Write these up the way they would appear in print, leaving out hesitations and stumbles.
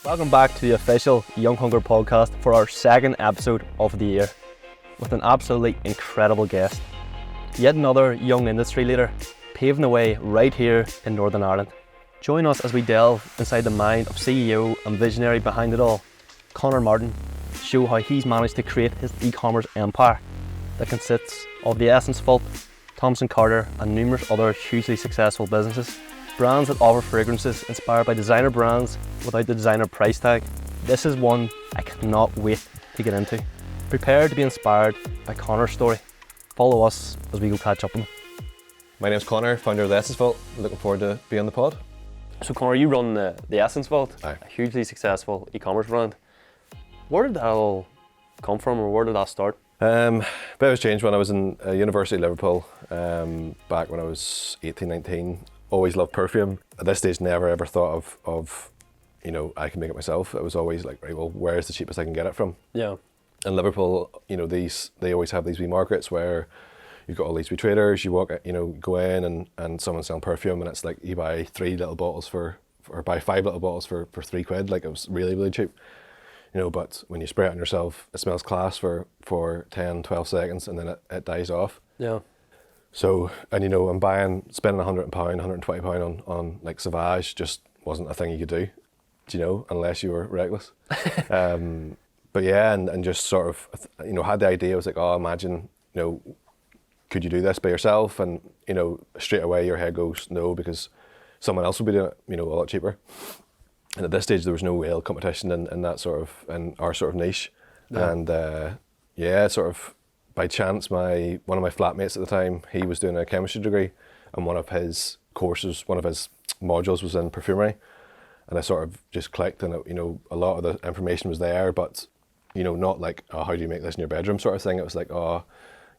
Welcome back to the official Young Hunger podcast for our second episode of the year with an absolutely incredible guest. Yet another young industry leader paving the way right here in Northern Ireland. Join us as we delve inside the mind of CEO and visionary behind it all, Conor Martin, to show how he's managed to create his e-commerce empire that consists of the Essence Vault, Thompson Carter and numerous other hugely successful businesses. Brands that offer fragrances inspired by designer brands without the designer price tag. This is one I cannot wait to get into. Prepare to be inspired by Conor's story. Follow us as we go catch up with him. My name's Conor, founder of the Essence Vault. Looking forward to being on the pod. So Conor, you run the Essence Vault, Aye. a hugely successful e-commerce brand. Where did that all come from, or where did that start? Bit of a change when I was in University of Liverpool, back when I was 18, 19. Always loved perfume. At this stage, never ever thought of I can make it myself. It was always like, right, well, where's the cheapest I can get it from? Yeah. In Liverpool, they always have these wee markets where you've got all these wee traders. You walk, go in and someone's selling perfume, and it's like you buy 3 little bottles or buy 5 little bottles for £3. Like, it was really, really cheap. But when you spray it on yourself, it smells class for 10, 12 seconds, and then it dies off. Yeah. So, and spending £100, £120 on like Sauvage just wasn't a thing you could do, unless you were reckless. But yeah, and just sort of, had the idea. I was like, oh, imagine, could you do this by yourself? And, straight away your head goes, no, because someone else will be doing it, a lot cheaper. And at this stage, there was no real competition in that sort of, in our sort of niche. Yeah. And sort of by chance, one of my flatmates at the time, he was doing a chemistry degree, and one of his modules was in perfumery. And I sort of just clicked, and a lot of the information was there, but not like, oh, how do you make this in your bedroom sort of thing. It was like, oh,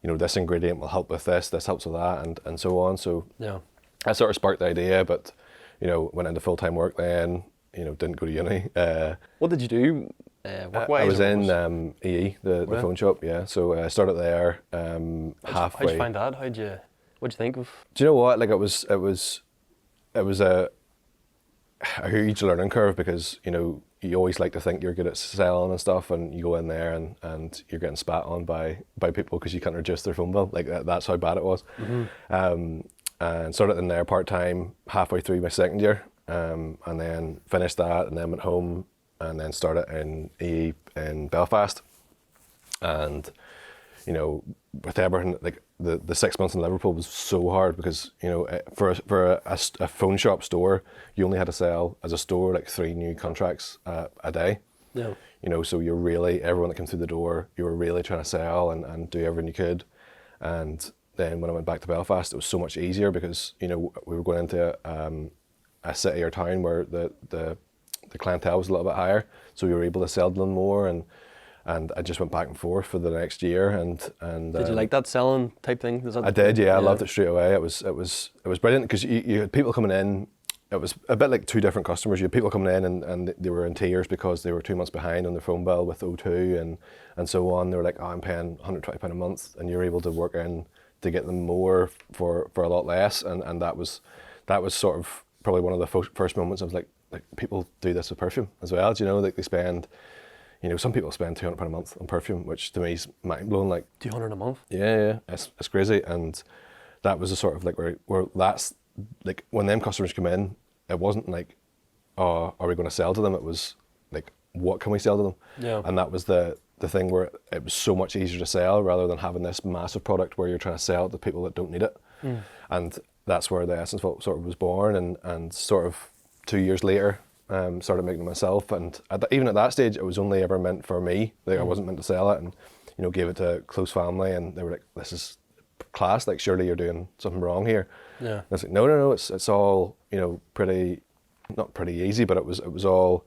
this ingredient will help with this helps with that, and so on. So yeah, that sort of sparked the idea, but went into full-time work then. Didn't go to uni. What did you do work-wise? I was in EE, the phone shop, yeah. So I started there halfway. How'd you find that? What'd you think of? Do you know what? Like, it was a huge learning curve, because you always like to think you're good at selling and stuff, and you go in there and you're getting spat on by people because you can't reduce their phone bill. Like, that's how bad it was. Mm-hmm. And started in there part-time halfway through my second year. And then finished that, and then went home, and then started in EE in Belfast. And with everything, like the 6 months in Liverpool was so hard, because for a phone shop store, you only had to sell as a store like 3 new contracts a day. Yeah. So you're really, everyone that came through the door, you were really trying to sell and do everything you could. And then when I went back to Belfast, it was so much easier, because we were going into a city or town where the clientele was a little bit higher, so we were able to sell them more, and I just went back and forth for the next year. And did you like that selling type thing? I did, yeah. I loved it straight away. It was brilliant, because you had people coming in. It was a bit like 2 different customers. You had people coming in and they were in tears because they were 2 months behind on their phone bill with O2 and so on. They were like, oh, I'm paying £120 a month, and you're able to work in to get them more for a lot less, and that was sort of probably one of the first moments I was like people do this with perfume as well. Like, they spend, some people spend £200 a month on perfume, which to me is mind blowing. Like, 200 a month? Yeah, it's crazy. And that was a sort of like where that's like, when them customers come in, it wasn't like, oh, are we going to sell to them? It was like, what can we sell to them? Yeah. And that was the thing where it was so much easier to sell, rather than having this massive product where you're trying to sell to people that don't need it. And that's where the Essence Vault sort of was born, and sort of 2 years later, started making it myself. And even at that stage, it was only ever meant for me. Like, I wasn't meant to sell it, and gave it to close family, and they were like, "This is class. Like, surely you're doing something wrong here." Yeah. And I was like, "No. It's all pretty, not pretty easy, but it was all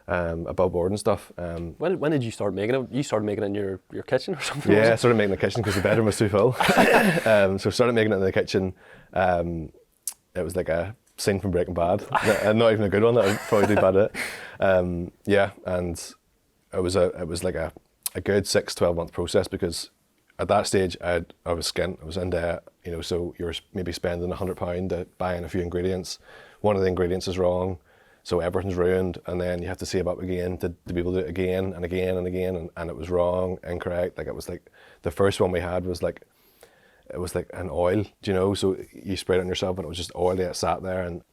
above board and stuff." When did you start making it? You started making it in your kitchen or something? Yeah, I started making it in the kitchen because the bedroom was too full. So started making it in the kitchen. It was like a scene from Breaking Bad, and not even a good one. That would probably do bad at it. Yeah, and it was like a good 6-12 month process, because at that stage I was skint. I was in debt. So you're maybe spending £100 to buying a few ingredients. One of the ingredients is wrong. So everything's ruined, and then you have to save up again to be able to do it again and again and again, and it was wrong, incorrect. Like, it was like, the first one we had was like, it was like an oil, do you know? So you sprayed it on yourself and it was just oily, it sat there, and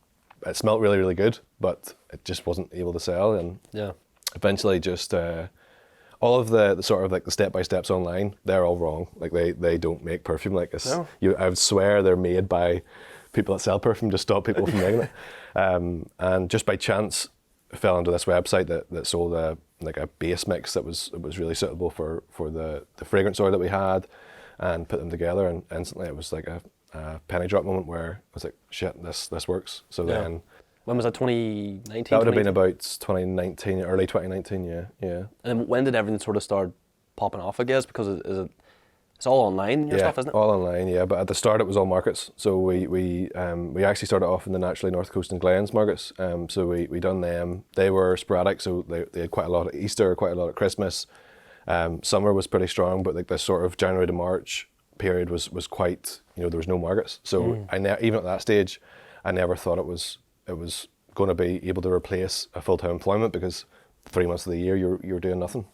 it smelled really, really good, but it just wasn't able to sell. And eventually just all of the sort of like the step-by-steps online, they're all wrong. Like, they don't make perfume. Like, I would swear they're made by people that sell perfume to stop people from making it. And just by chance, I fell onto this website that sold a base mix that was really suitable for the fragrance oil that we had, and put them together, and instantly it was like a penny drop moment where I was like, shit, this works. So then, when was that? 2019? That would have been about 2019, early 2019. Yeah. And then when did everything sort of start popping off, I guess, because it's all online, your stuff, isn't it? All online, yeah. But at the start, it was all markets. So we actually started off in the naturally North Coast and Glens markets. So we done them. They were sporadic, so they had quite a lot at Easter, quite a lot at Christmas. Summer was pretty strong, but like this sort of January to March period was quite, there was no markets. So even at that stage, I never thought it was going to be able to replace a full-time employment, because 3 months of the year you're doing nothing.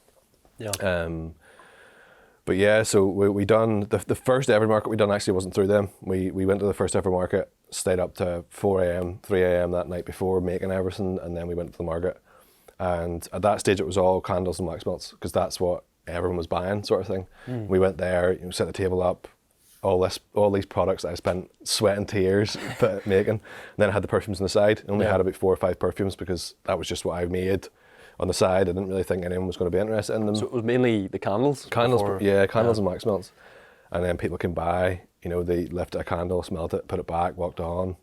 Yeah. But yeah, so we done the first ever market we done actually wasn't through them. We went to the first ever market, stayed up to 4 a.m, 3 a.m. that night before, making everything, and then we went to the market. And at that stage it was all candles and wax melts, because that's what everyone was buying, sort of thing. We went there, set the table up, all these products that I spent sweat and tears making. And then I had the perfumes on the side. I only had about 4 or 5 perfumes, because that was just what I made on the side. I didn't really think anyone was going to be interested in them. So it was mainly the candles? Candles and wax melts. And then people came by, they lifted a candle, smelled it, put it back, walked on,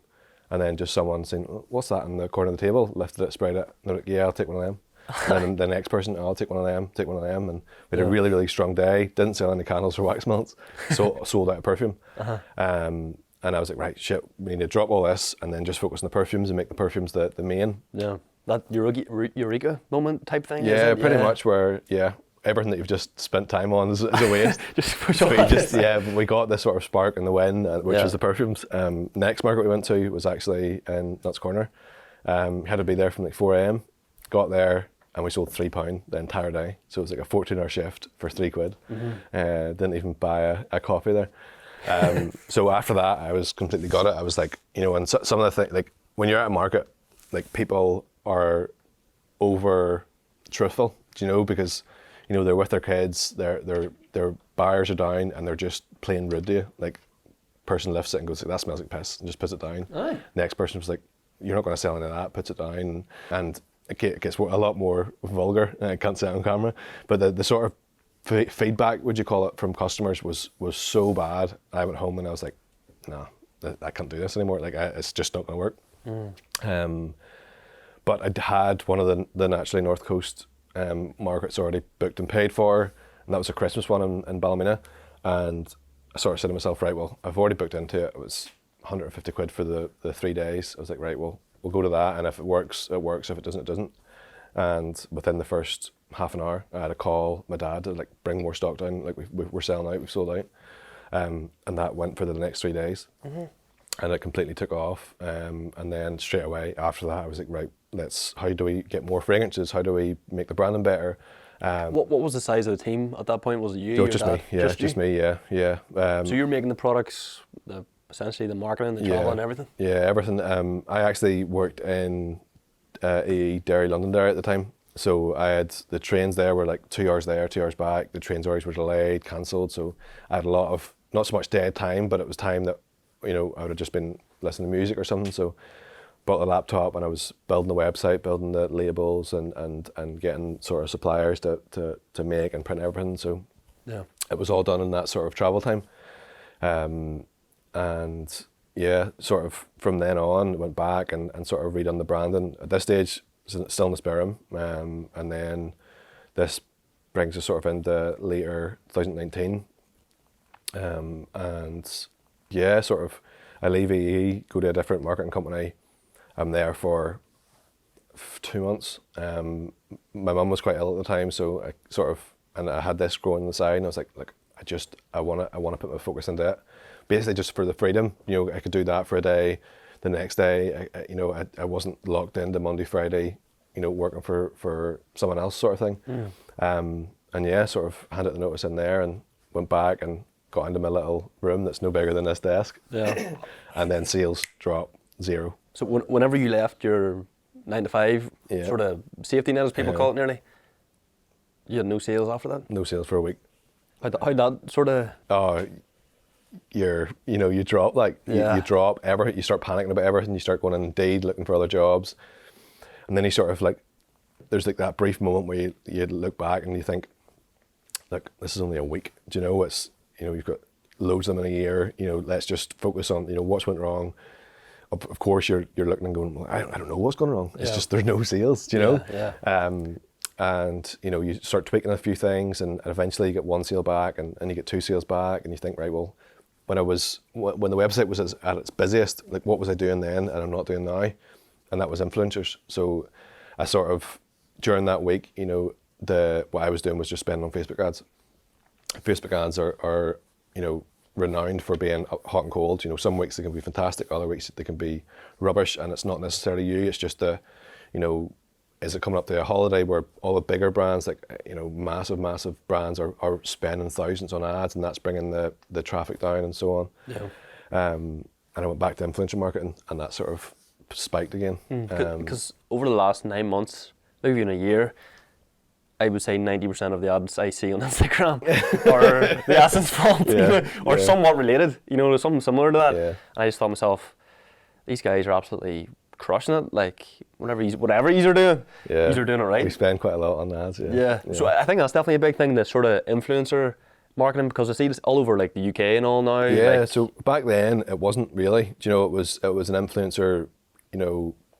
and then just someone saying, what's that in the corner of the table? Lifted it, sprayed it, and they're like, yeah, I'll take one of them. And then the next person, I'll take one of them, and we had a really, really strong day. Didn't sell any candles or wax melts, so sold out of perfume. And I was like, right, shit, we need to drop all this and then just focus on the perfumes and make the perfumes the main. Yeah, that eureka moment type thing. Yeah, pretty much, where everything that you've just spent time on is a waste. Just push on. We got this sort of spark in the wind, which was the perfumes. Next market we went to was actually in Nuts Corner. Had to be there from like 4 a.m. Got there, and we sold £3 the entire day. So it was like a 14-hour shift for £3. Didn't even buy a coffee there. So after that, I was completely got it. I was like, and some of the things, like when you're at a market, like people are over truthful, because they're with their kids, their buyers are down, and they're just plain rude to you. Like, person lifts it and goes, that smells like piss, and just puts it down. Aye. Next person was like, you're not going to sell any of that, puts it down, and it gets a lot more vulgar. I can't say it on camera, but the sort of feedback, would you call it, from customers was so bad. I went home and I was like, no, I can't do this anymore. Like, it's just not going to work. But I'd had one of the naturally North Coast markets already booked and paid for, and that was a Christmas one in Ballymena. And I sort of said to myself, right, well, I've already booked into it. It was £150 for the 3 days. I was like, right, well, we'll go to that, and if it works, it works. If it doesn't, it doesn't. And within the first half an hour, I had a call my dad to bring more stock down. Like, we're selling out, we've sold out. And that went for the next 3 days. And it completely took off. And then straight away after that, I was like, right, how do we get more fragrances? How do we make the branding better? What was the size of the team at that point? Was it you? No, just me. Yeah, just me. Yeah. So you're making the products, essentially the marketing, the travel, and everything. Yeah, everything. I actually worked in a Derry Londonderry at the time. So I had the trains there were like 2 hours there, 2 hours back. The trains always were delayed, cancelled. So I had a lot of, not so much dead time, but it was time that I would have just been listening to music or something. So bought the laptop and I was building the website, building the labels, and getting sort of suppliers to make and print everything. So it was all done in that sort of travel time. And yeah, sort of from then on, went back and sort of redone the branding. At this stage, still in the spare room. And then this brings us sort of into later 2019. And yeah, sort of, I leave EE, go to a different marketing company. I'm there for 2 months. My mum was quite ill at the time, so I had this growing on the side, and I was like, look, I want to put my focus into it. Basically just for the freedom, I could do that for a day. the next day, I wasn't locked into Monday, Friday, working for someone else sort of thing. And yeah, sort of handed the notice in there and went back and got into my little room that's no bigger than this desk. Yeah. And then sales dropped 0. So whenever you left your 9 to 5 sort of safety net, as people call it nearly, you had no sales after that? No sales for a week. How'd that sort of... Oh, you drop, like, you drop everything, you start panicking about everything, you start going on Indeed looking for other jobs. And then you sort of like, there's like that brief moment where you look back and you think, look, this is only a week. Do you know, it's, you've got loads of them in a year, let's just focus on, what's went wrong. Of course, you're looking and going, well, I don't know what's going wrong. It's just there's no sales, do you know? And, you start tweaking a few things and eventually you get 1 sale back and you get 2 sales back and you think, right, well, when the website was at its busiest, like what was I doing then and I'm not doing now? And that was influencers. So I sort of, during that week, what I was doing was just spending on Facebook ads. Facebook ads are renowned for being hot and cold. Some weeks they can be fantastic, other weeks they can be rubbish, and it's not necessarily you. It's just is it coming up to a holiday where all the bigger brands, like massive brands, are spending thousands on ads, and that's bringing the traffic down and so on. And I went back to influencer marketing, and that sort of spiked again. Because over the last 9 months, maybe even a year, I would say 90% of the ads I see on Instagram are the Essence fault, or somewhat related, something similar to that. And I just thought to myself, these guys are absolutely crushing it. Like whatever you're doing, you're doing it right. We spend quite a lot on ads. So I think that's definitely a big thing, this sort of influencer marketing, because I see this all over like the UK and all now. So back then it wasn't really. It was an influencer,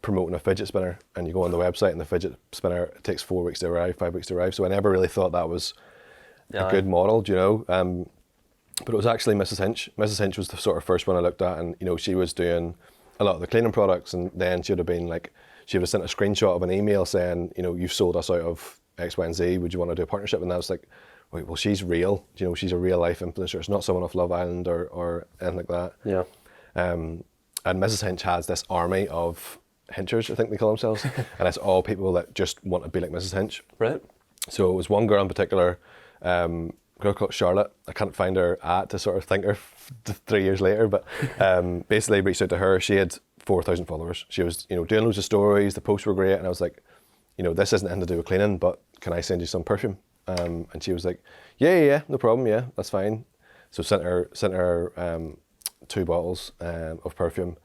promoting a fidget spinner, and you go on the website and the fidget spinner, it takes 4 weeks to arrive, 5 weeks to arrive. So I never really thought that was a good model, but it was actually Mrs. Hinch. Mrs. Hinch was the sort of first one I looked at, and she was doing a lot of the cleaning products, and then she would have sent a screenshot of an email saying, you've sold us out of X, Y, and Z, would you want to do a partnership? And I was like, wait, well, she's real, she's a real life influencer. It's not someone off Love Island or anything like that. And Mrs. Hinch has this army of Hinchers, I think they call themselves, and it's all people that just want to be like Mrs. Hinch. Right. So it was one girl in particular, a girl called Charlotte. I can't find her to sort of thank her 3 years later, but basically reached out to her. She had 4,000 followers. She was, doing loads of stories. The posts were great, and I was like, this isn't anything to do with cleaning, but can I send you some perfume? And she was like, yeah, no problem, yeah, that's fine. So sent her 2 bottles of perfume.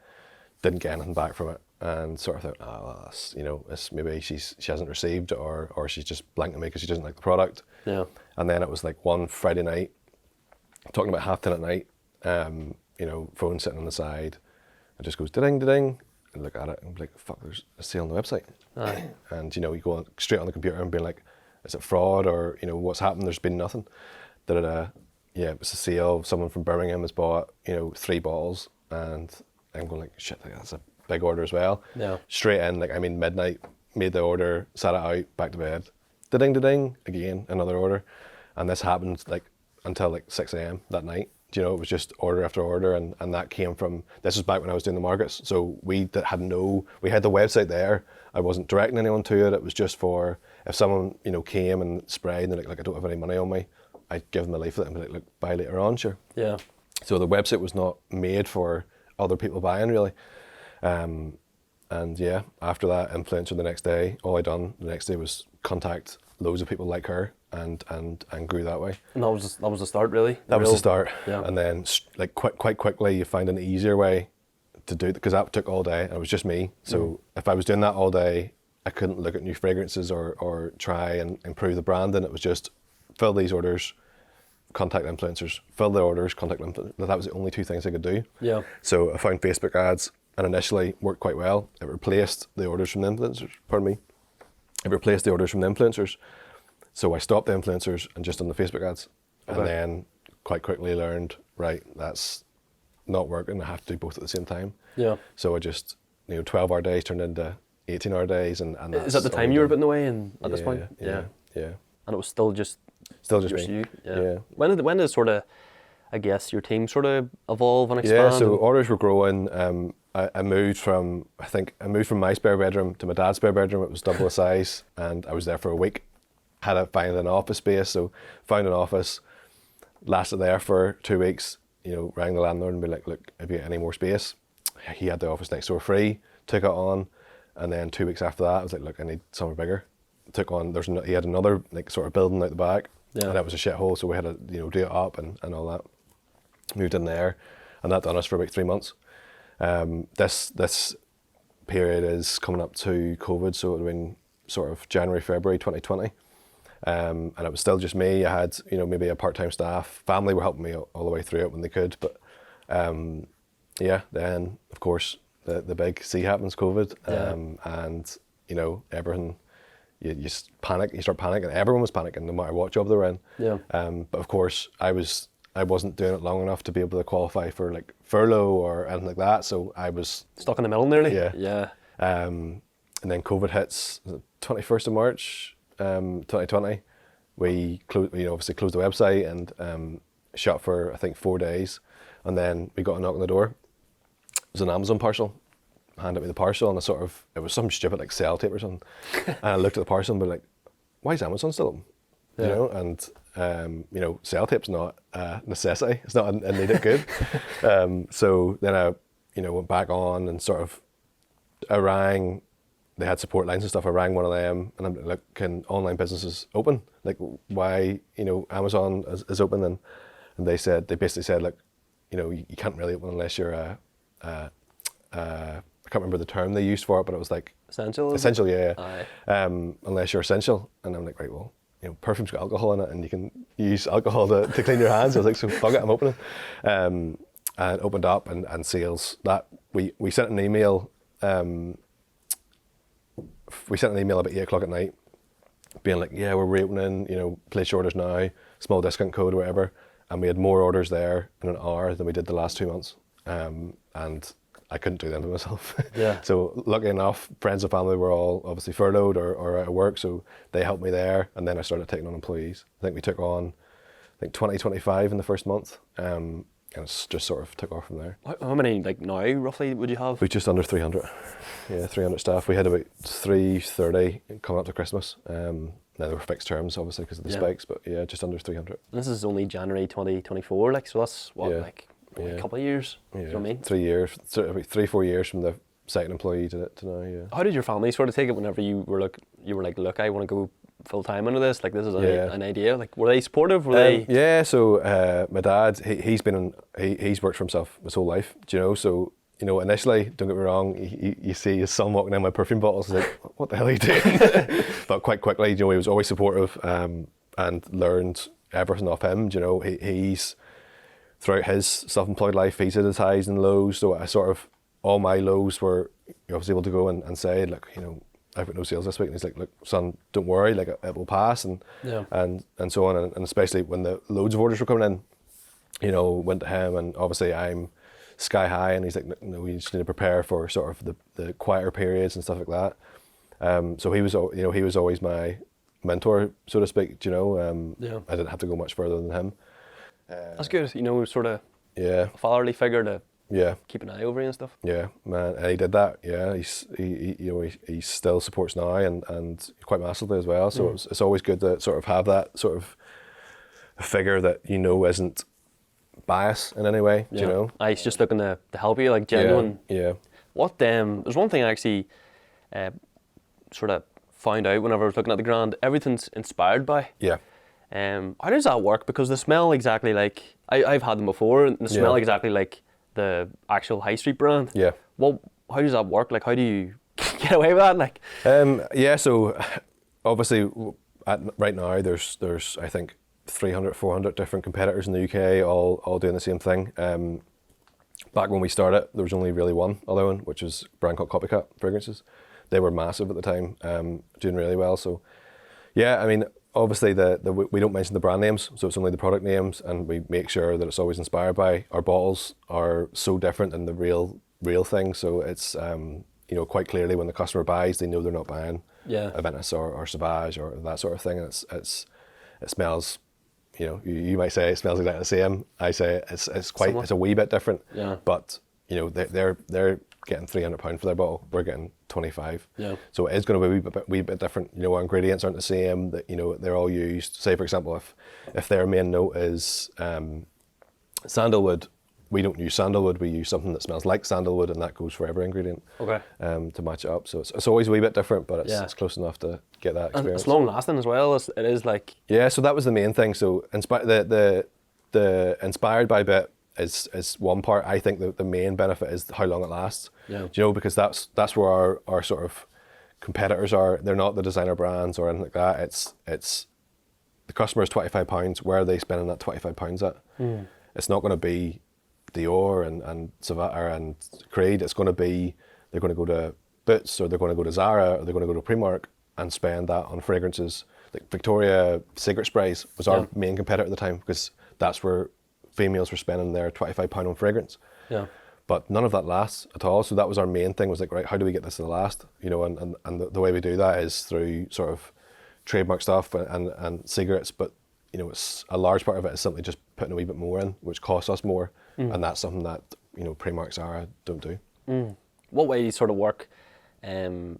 Didn't get anything back from it. And sort of thought, well, that's, it's maybe she hasn't received, or she's just blanking me because she doesn't like the product. And then it was like one Friday night, talking about 10:30 at night, phone sitting on the side, it just goes ding, ding, and look at it and be like, fuck, there's a sale on the website. And you go straight on the computer and being like, is it fraud, or what's happened? There's been nothing. Yeah, it was a sale. Someone from Birmingham has bought 3 bottles, and I'm going like, shit, that's a big order as well. Straight in, midnight, made the order, sat it out, back to bed. Da-ding, again, another order. And this happened until 6 a.m. that night. It was just order after order, and that came from, this was back when I was doing the markets. So we had the website there. I wasn't directing anyone to it. It was just for, if someone, came and sprayed and they're like, I don't have any money on me, I'd give them a leaflet and be like, look, buy later on, sure. So the website was not made for other people buying, really. And yeah, after that influencer the next day, all I done the next day was contact loads of people like her and grew that way. And that was the start, really? That was the start. And then quite quickly you find an easier way to do it, because that took all day and it was just me. So if I was doing that all day, I couldn't look at new fragrances or try and improve the branding. It was just fill these orders, contact influencers, fill the orders, contact influencers. That was the only 2 things I could do. So I found Facebook ads, and initially worked quite well. It replaced the orders from the influencers, So I stopped the influencers and just done the Facebook ads. And then quite quickly learned, right, that's not working. I have to do both at the same time. So I just, 12-hour days turned into 18-hour days. And is that the time you were putting away at this point? Yeah. And it was still just me. You? When did sort of, I guess, your team sort of evolve and expand? Yeah, so orders were growing. I moved from my spare bedroom to my dad's spare bedroom. It was double the size, and I was there for a week. Had to find an office space, so found an office, lasted there for 2 weeks, rang the landlord and be like, look, have you got any more space? He had the office next door free, took it on, and then 2 weeks after that, I was like, look, I need somewhere bigger. Took on, he had another like sort of building out the back, and that was a shithole, so we had to, do it up and all that. Moved in there, and that done us for about 3 months. This period is coming up to COVID, so it would have been sort of January, February 2020. And it was still just me. I had, maybe a part-time staff. Family were helping me all the way through it when they could. But then of course the big C happens, COVID, and everything. You just panic. You start panicking. Everyone was panicking, no matter what job they were in. Yeah. But of course, I wasn't doing it long enough to be able to qualify for like furlough or anything like that. So I was stuck in the middle nearly. Yeah. Yeah. And then COVID hits, 21st of March. 2020, we obviously closed the website and shut for I think 4 days, and then we got a knock on the door. It was an Amazon parcel. Handed me the parcel, and it was some stupid like sell tape or something. And I looked at the parcel and be like, why is Amazon still open? And sell tape's not a necessity. It's not a needed good. So then I went back on and I rang. They had support lines and stuff. I rang one of them and I'm like, look, can online businesses open? Like, why, Amazon is open? And they basically said, like, you can't really open unless you're I can't remember the term they used for it, but it was like essential. Essential, yeah. Unless you're essential. And I'm like, right, well, perfume's got alcohol in it and you can use alcohol to clean your hands. I was like, so fuck it, I'm opening. And opened up and sales. That we sent an email. We sent an email about 8 o'clock at night being like, yeah, we're reopening, place your orders now, small discount code or whatever. And we had more orders there in an hour than we did the last 2 months. And I couldn't do that to myself. Yeah. So lucky enough, friends and family were all obviously furloughed or out of work. So they helped me there. And then I started taking on employees. I think we took on, 20, 25 in the first month. And it's just sort of took off from there. How many, now, roughly, would you have? We're just under 300. Yeah, 300 staff. We had about 330 coming up to Christmas. Now they were fixed terms, obviously, because of the spikes, but yeah, just under 300. This is only January 2024, so that's a couple of years? Yeah. You know what I mean? 3 years, about 3-4 years from the second employee to now, yeah. How did your family sort of take it whenever you were like, look, I want to go full time into this, like this is an idea, like were they supportive? Yeah, so my dad, he's worked for himself his whole life, so initially, don't get me wrong, you see his son walking in with perfume bottles, like, what the hell are you doing? But quite quickly, he was always supportive, and learned everything off him. He's throughout his self-employed life, he's had his highs and lows, so all my lows were, I was able to go and say, look, I've got no sales this week, and he's like, look, son, don't worry, like it will pass, and so on, and especially when the loads of orders were coming in, went to him, and obviously I'm sky high, and he's like, no, we just need to prepare for sort of the quieter periods and stuff like that. So he was always my mentor, so to speak. I didn't have to go much further than him. That's good, sort of a fatherly figure to keep an eye over you and stuff. Yeah, man, and he did that. Yeah, he still supports now and quite massively as well. So it's always good to sort of have that sort of figure that isn't bias in any way. He's just looking to help you, like genuine. Yeah. What there's one thing I actually sort of found out whenever I was looking at the grand. Everything's inspired by. Yeah. How does that work? Because they smell exactly like I've had them before, and they smell exactly like the actual high street brand. Yeah. Well, how does that work? Like, how do you get away with that? Like. So obviously, right now there's I think 300, 400 different competitors in the UK, all doing the same thing. Back when we started, there was only really one other one, which was a brand called Copycat Fragrances. They were massive at the time, doing really well. So, yeah, I mean, obviously we don't mention the brand names, so it's only the product names, and we make sure that it's always inspired by. Our bottles are so different than the real thing, so it's quite clearly when the customer buys, they know they're not buying a Ventus or Sauvage or that sort of thing, and it smells. You might say it smells exactly the same. I say it's a wee bit different. Yeah. But they're getting £300 for their bottle, we're getting 25. Yeah. So it is going to be a wee bit different. You know, our ingredients aren't the same. That, you know, they're all used. Say for example, if their main note is sandalwood, we don't use sandalwood. We use something that smells like sandalwood, and that goes for every ingredient. Okay. To match it up. So it's always a wee bit different, but it's close enough to get that experience. And it's long lasting as well. It is like. Yeah. So that was the main thing. So the inspired by bit is one part. I think the main benefit is how long it lasts. Yeah. Do you know, because that's where our sort of competitors are. They're not the designer brands or anything like that. It's the customer is £25. Where are they spending that £25 at? It's not going to be Dior and Savannah and Creed. It's going to be, they're going to go to Boots, or they're going to go to Zara, or they're going to go to Primark and spend that on fragrances. Like Victoria cigarette sprays was our main competitor at the time, because that's where females were spending their £25 on fragrance. Yeah. But none of that lasts at all. So that was our main thing, was like, right, how do we get this to last? You know, and the way we do that is through sort of trademark stuff and cigarettes. But, you know, it's a large part of it is simply just putting a wee bit more in, which costs us more. And that's something that, you know, Primark, Zara don't do. What way do you sort of work in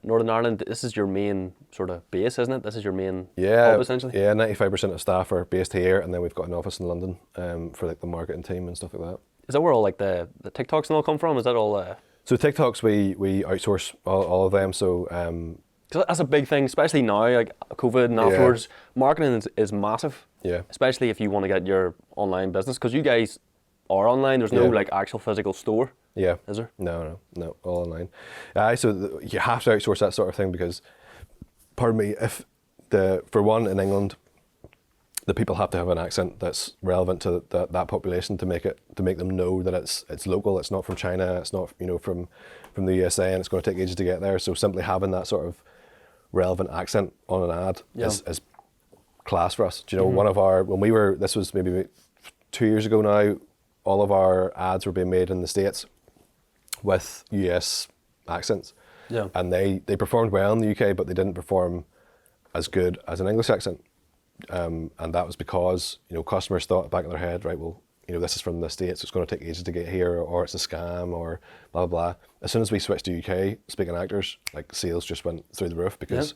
Northern Ireland? This is your main sort of base, isn't it? This is your main hub, essentially? Yeah, 95% of staff are based here, and then we've got an office in London for like the marketing team and stuff like that. Is that where all like the TikToks and all come from? Is that all? So TikToks, we outsource all of them. So that's a big thing, especially now, like COVID and afterwards. Marketing is massive. Yeah. Especially if you want to get your online business, because you guys are online. There's no like actual physical store. Yeah. Is there? No, all online. So you have to outsource that sort of thing, because, pardon me, for one, in England, the people have to have an accent that's relevant to that population to make them know that it's local. It's not from China. It's not, you know, from the USA, and it's going to take ages to get there. So simply having that sort of relevant accent on an ad is class for us. Do you know, this was maybe 2 years ago now, all of our ads were being made in the States with US accents. Yeah. And they performed well in the UK, but they didn't perform as good as an English accent. And that was because, you know, customers thought back in their head, right, well, you know, this is from the States, it's going to take ages to get here, or it's a scam, or blah, blah, blah. As soon as we switched to UK speaking actors, like, sales just went through the roof, because,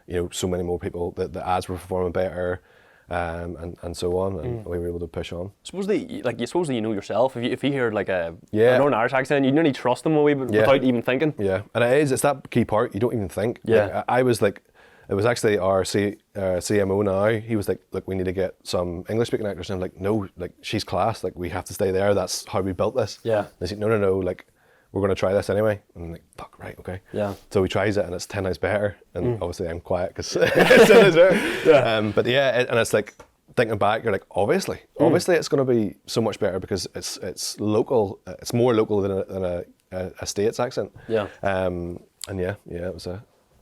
you know, so many more people, the ads were performing better, and so on, and we were able to push on. Supposedly you know yourself, if you hear like a Northern Irish accent, you nearly trust them a wee bit without even thinking. Yeah, and it's that key part, you don't even think. Yeah. Like, I was like, it was actually our CMO now, he was like, look, we need to get some English speaking actors, and I'm like, no, like, she's class, like, we have to stay there, that's how we built this. Yeah. And they said, no, like, we're going to try this anyway. And I'm like, fuck, right, okay. Yeah. So we tries it, and it's 10 times better, and obviously I'm quiet because it's in his ear. Yeah. But yeah, and it's like, thinking back, you're like, obviously it's going to be so much better, because it's local, it's more local than a States accent. Yeah. And yeah, it was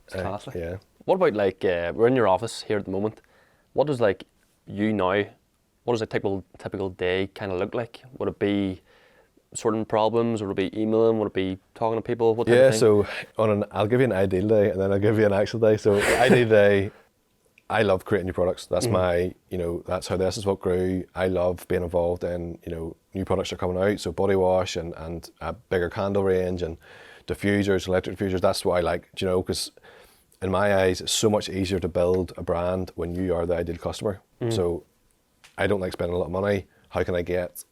classic. Yeah. What about like, we're in your office here at the moment. What does like what does a typical day kind of look like? Would it be sorting problems, or would it be emailing, would it be talking to people? What type of thing? So I'll give you an ideal day, and then I'll give you an actual day. So ideal day, I love creating new products. That's my, you know, that's how this is what grew. I love being involved in, you know, new products are coming out. So body wash and a bigger candle range and diffusers, electric diffusers. That's what I like, you know, because in my eyes, it's so much easier to build a brand when you are the ideal customer. So I don't like spending a lot of money. How can I get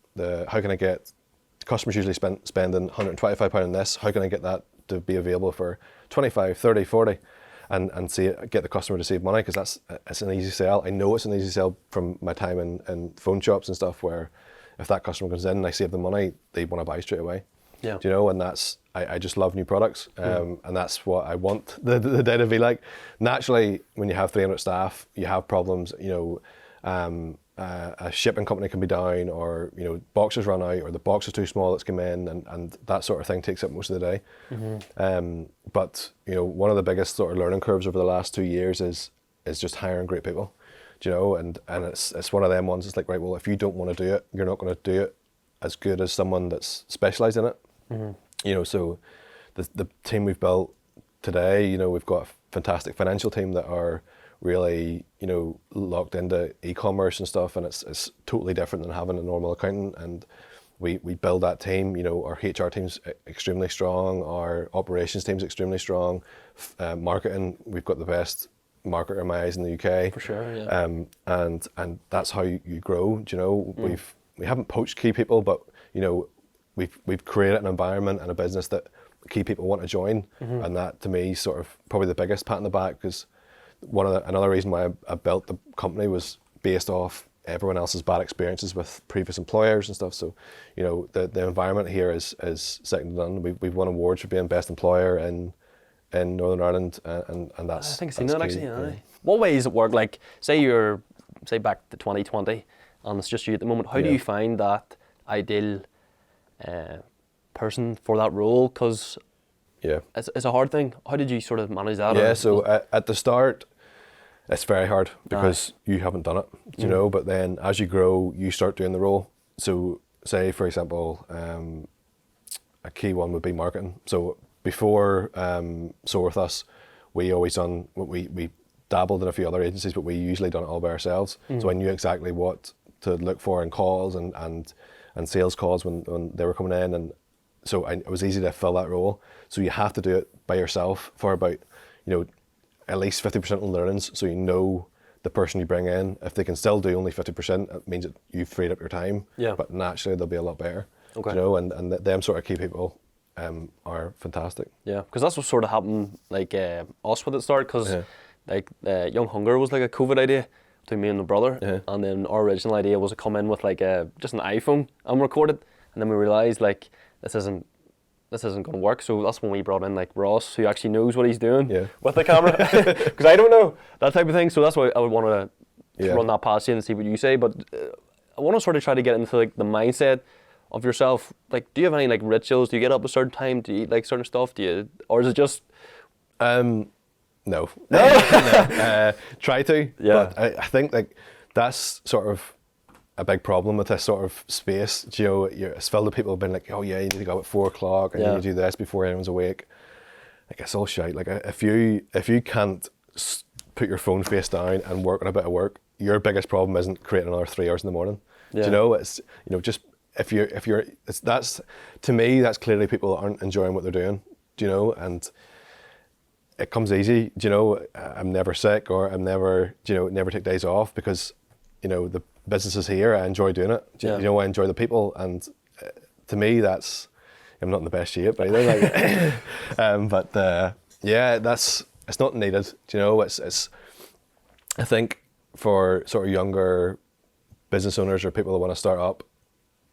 customers usually spending £125 on this? How can I get that to be available for 25, 30, 40? And get the customer to save money, because it's an easy sell. I know it's an easy sell from my time in phone shops and stuff, where if that customer comes in and I save them money, they want to buy straight away. Yeah. Do you know? And I just love new products, and that's what I want the day to be like. Naturally, when you have 300 staff, you have problems. You know, a shipping company can be down, or, you know, boxes run out, or the box is too small that's come in, and that sort of thing takes up most of the day. But, you know, one of the biggest sort of learning curves over the last 2 years is just hiring great people. Do you know? And it's one of them ones. It's like, right, well, if you don't want to do it, you're not going to do it as good as someone that's specialised in it. You know, so the team we've built today, you know, we've got a fantastic financial team that are really, you know, locked into e-commerce and stuff, and it's totally different than having a normal accountant. And we build that team. You know, our HR team's extremely strong, our operations team's extremely strong. Marketing, we've got the best marketer in my eyes in the UK. For sure, yeah. And that's how you grow. Do you know, we haven't poached key people, but you know, we've created an environment and a business that key people want to join, and that to me sort of probably the biggest pat on the back, because another reason why I built the company was based off everyone else's bad experiences with previous employers and stuff. So, you know, the environment here is second to none. We've won awards for being best employer in Northern Ireland, and that's. I think I've seen that actually. Yeah. What way does it work? Like, say back to 2020, and it's just you at the moment. How do you find that ideal person for that role? Because it's a hard thing. How did you sort of manage that? Yeah, so at the start, it's very hard because you haven't done it, you know, but then as you grow, you start doing the role. So say, for example, a key one would be marketing. So before So With Us, we dabbled in a few other agencies, but we usually done it all by ourselves. So I knew exactly what to look for in calls and sales calls when they were coming in, and so it was easy to fill that role. So you have to do it by yourself for about, you know, at least 50% of the learnings, so you know the person you bring in. If they can still do only 50%, it means that you've freed up your time. Yeah. But naturally they'll be a lot better. Okay. You know, and them sort of key people are fantastic. Yeah, because that's what sort of happened, like us with it started, because like Young Hunger was like a COVID idea between me and my brother, and then our original idea was to come in with like just an iPhone and record it, and then we realised like this isn't going to work. So that's when we brought in like Ross, who actually knows what he's doing with the camera, because I don't know that type of thing. So that's why I would want to run that past you and see what you say. But I want to sort of try to get into like the mindset of yourself. Like, do you have any like rituals? Do you get up a certain time? Do you eat like certain stuff? Or is it just? No. Try to. Yeah. But I think like that's sort of a big problem with this sort of space. You know, it's filled with people who've been like, oh yeah, you need to go up at 4 o'clock and you need to do this before anyone's awake. Like, it's all shite. Like, if you can't put your phone face down and work on a bit of work, your biggest problem isn't creating another 3 hours in the morning. Yeah. Do you know, it's, you know, just that's to me, that's clearly people that aren't enjoying what they're doing. Do you know? And it comes easy. Do you know? I'm never sick, or I'm never, you know, never take days off, because, you know, the business is here. I enjoy doing it. You know, I enjoy the people, and to me, that's, I'm not in the best shape either. Like, but it's not needed. Do you know? It's I think for sort of younger business owners or people that want to start up,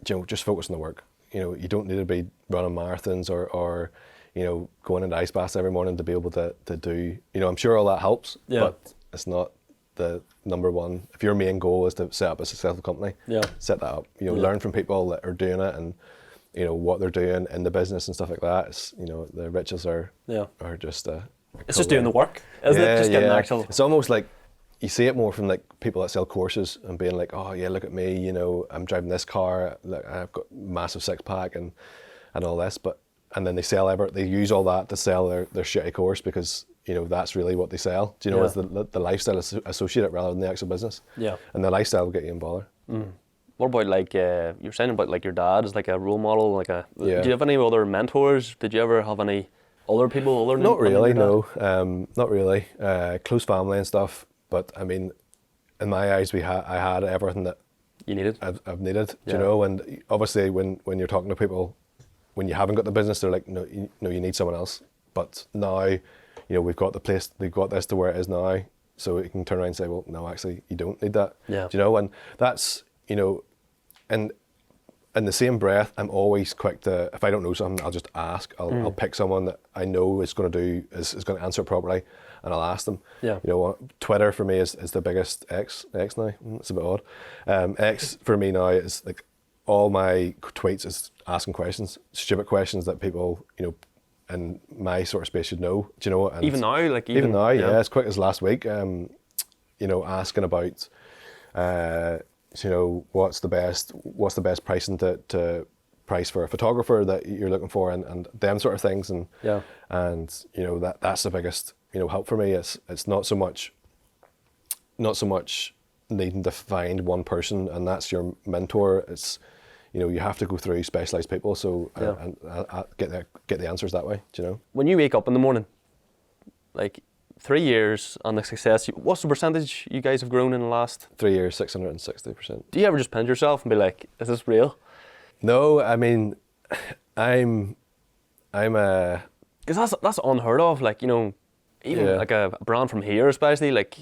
you know, just focus on the work. You know, you don't need to be running marathons or you know, going into ice baths every morning to be able to do, you know, I'm sure all that helps, but it's not the number one. If your main goal is to set up a successful company, set that up. You know, learn from people that are doing it, and you know what they're doing in the business and stuff like that. It's, you know, the rituals are just it's just doing the work, isn't it? Just getting actual. It's almost like you see it more from like people that sell courses and being like, oh yeah, look at me, you know, I'm driving this car, look, I've got massive 6-pack and all this, and then they use all that to sell their shitty course, because, you know, that's really what they sell. Do you know, it's the lifestyle associated rather than the actual business. Yeah. And the lifestyle will get you in bother. What about like, you're saying about like your dad is like a role model, like do you have any other mentors? Did you ever have any other people other than? Not really, no. Not really. Close family and stuff. But I mean, in my eyes, I had everything that you needed. I've needed, you know. And obviously, when you're talking to people, when you haven't got the business, they're like, no, you need someone else. But now, you know, we've got this to where it is now, so you can turn around and say, well, no, actually, you don't need that. Yeah. Do you know? And that's, you know, and in the same breath, I'm always quick to, if I don't know something, I'll just ask. I'll pick someone that I know is going to answer it properly, and I'll ask them. Yeah. You know, Twitter for me is the biggest X now. It's a bit odd. X for me now is like, all my tweets is asking questions, stupid questions that people, you know, in my sort of space should know. Do you know? And even now, like even now, as quick as last week, you know, asking about, you know, what's the best pricing to price for a photographer that you're looking for, and them sort of things, and and you know, that's the biggest, you know, help for me. It's not so much needing to find one person and that's your mentor. It's, you have to go through specialised people, so and get the answers that way. Do you know? When you wake up in the morning, like 3 years on the success, what's the percentage you guys have grown in the last 3 years, 660%. Do you ever just pinch yourself and be like, is this real? No, I mean, I'm a... Because that's unheard of, like, even like a brand from here especially, like,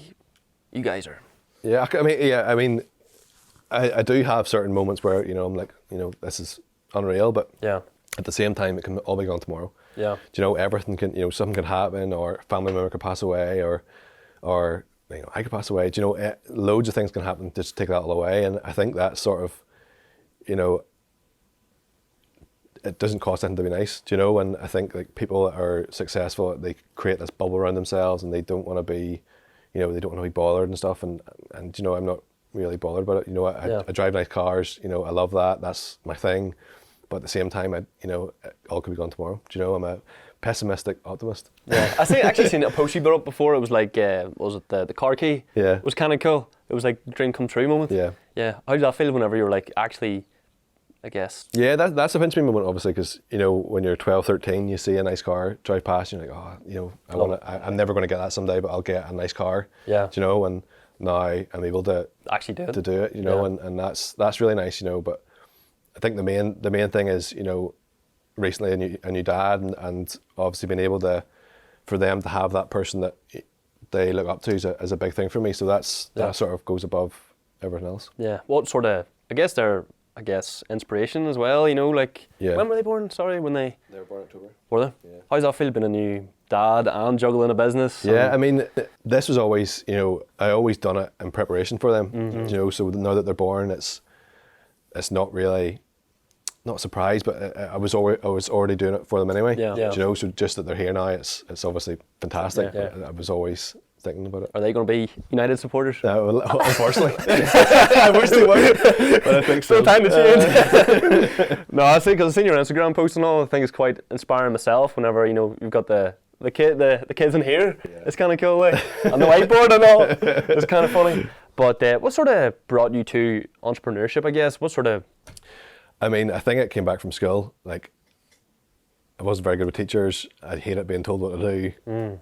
you guys are... Yeah, I mean, I do have certain moments where, I'm like, this is unreal, but at the same time, it can all be gone tomorrow. Yeah. Everything can, something can happen, or a family member could pass away, or I could pass away. Loads of things can happen to just take that all away. And I think that sort of, it doesn't cost anything to be nice, and I think like people that are successful, they create this bubble around themselves, and they don't want to be, they don't want to be bothered and stuff. And I'm not really bothered about it. I drive nice cars, I love that. That's my thing. But at the same time, it all could be gone tomorrow. I'm a pessimistic optimist. Yeah, I actually seen a post you brought up before. It was like, was it the car key? Yeah. It was kind of cool. It was like dream come true moment. Yeah. Yeah. How did that feel whenever you were like, actually, I guess? Yeah, that's a pinch me moment, obviously, because, when you're 12, 13, you see a nice car drive past, you're like, I'm never going to get that someday, but I'll get a nice car. Yeah. And now I'm able to actually do it. And that's really nice, but I think the main thing is, recently a new dad, and obviously being able for them to have that person that they look up to is a big thing for me. So that sort of goes above everything else. Yeah. What sort of, I guess inspiration as well, like, when were they born? Sorry, when they were born in October. Were they? Yeah. How's that feel, being a new dad and juggling a business? Yeah, I mean, this was always, I always done it in preparation for them, so now that they're born, it's not really, not a surprise, but I was already doing it for them anyway. Yeah. So just that they're here now, it's obviously fantastic. Yeah. I was always thinking about it. Are they going to be United supporters? Well, unfortunately. I wish they were, but I think so. Still time to change. No, I think, because I've seen your Instagram post and all, I think it's quite inspiring myself whenever, you've got the kids in here. Yeah. It's kind of cool, like, on the whiteboard and all. It's kind of funny. But what sort of brought you to entrepreneurship, I guess? What sort of... I mean, I think it came back from school. Like, I wasn't very good with teachers. I hated being told what to do.